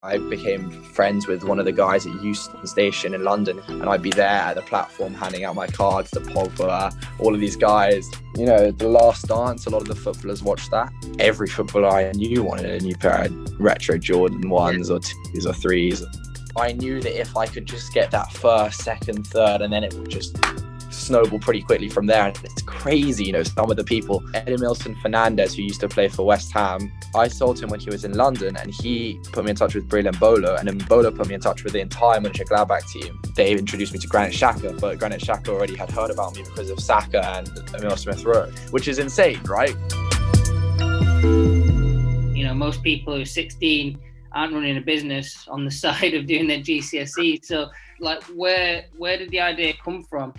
I became friends with one of the guys at Euston Station in London, and I'd be there at the platform handing out my cards to Pogba, all of these guys. You know, The Last Dance, a lot of the footballers watched that. Every footballer I knew wanted a new pair of retro Jordan 1s or 2s or 3s. I knew that if I could just get that first, second, third, and then it would just snowball pretty quickly from there. And it's crazy, you know, some of the people, Edmilson Fernandez, who used to play for West Ham, I saw him when he was in London, and he put me in touch with Bril Mbolo, and Mbolo put me in touch with the entire Mönchengladbach team. They introduced me to Granit Xhaka, but Granit Xhaka already had heard about me because of Saka and Emil Smith-Rowe, which is insane, right? You know, most people who are 16 aren't running a business on the side of doing their GCSE. So, like, where did the idea come from?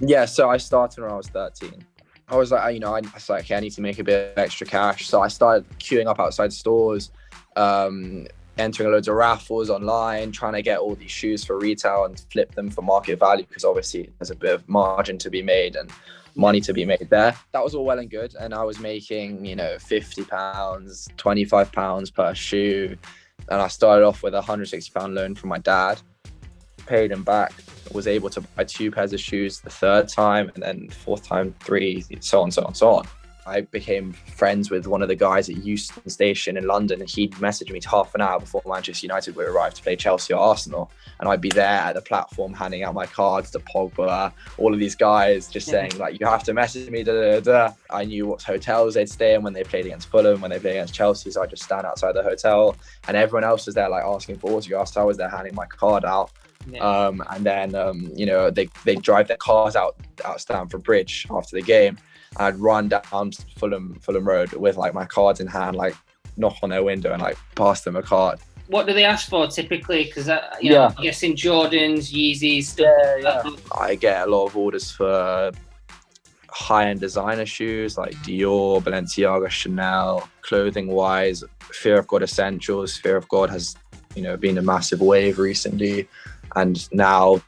Yeah, so I started when I was 13. I was like, I was like, okay, I need to make a bit of extra cash. So I started queuing up outside stores, entering loads of raffles online, trying to get all these shoes for retail and flip them for market value, because obviously there's a bit of margin to be made and money to be made there. That was all well and good. And I was making, £50, £25 per shoe. And I started off with a £160 loan from my dad, paid him back, was able to buy 2 pairs of shoes the third time, and then fourth time 3, so on. I became friends with one of the guys at Euston Station in London, and he'd message me half an hour before Manchester United would arrive to play Chelsea or Arsenal, and I'd be there at the platform handing out my cards to Pogba, all of these guys, just saying, like, you have to message me, I knew what hotels they'd stay in when they played against Fulham, when they played against Chelsea, so I'd just stand outside the hotel, and everyone else was there, like, asking for autographs, so I was there handing my card out. Yeah. And then, they drive their cars out Stamford Bridge after the game. I'd run down Fulham Road with, like, my cards in hand, like, knock on their window and, like, pass them a card. What do they ask for typically? Because, I'm guessing Jordans, Yeezys, stuff like that. I get a lot of orders for high-end designer shoes like Dior, Balenciaga, Chanel. Clothing-wise, Fear of God Essentials. Fear of God has, been a massive wave recently. And now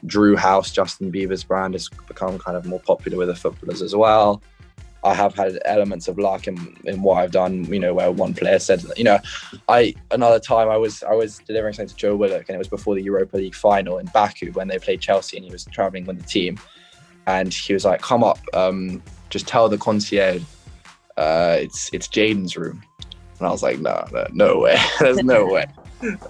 Drew House, Justin Bieber's brand, has become kind of more popular with the footballers as well. I have had elements of luck in what I've done, where one player said, another time I was delivering something to Joe Willock, and it was before the Europa League final in Baku when they played Chelsea, and he was traveling with the team. And he was like, come up, just tell the concierge, it's Jadon's room. And I was like, no way, there's no way.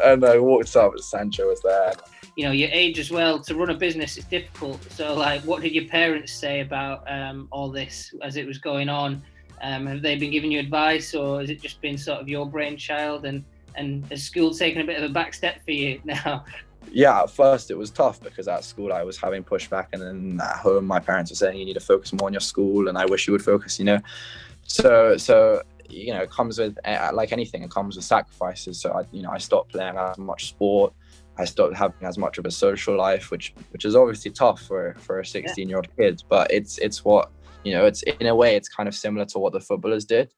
And I walked up and Sancho was there. Your age as well, to run a business is difficult. So, like, what did your parents say about all this as it was going on? Have they been giving you advice, or has it just been sort of your brainchild, and has school taken a bit of a back step for you now? Yeah, at first it was tough because at school I was having pushback, and then at home my parents were saying you need to focus more on your school, and I wish you would focus, So it comes with, like anything, it comes with sacrifices. So I stopped playing as much sport. I stopped having as much of a social life, which is obviously tough for a 16-year-old kid. But it's what, it's in a way it's kind of similar to what the footballers did.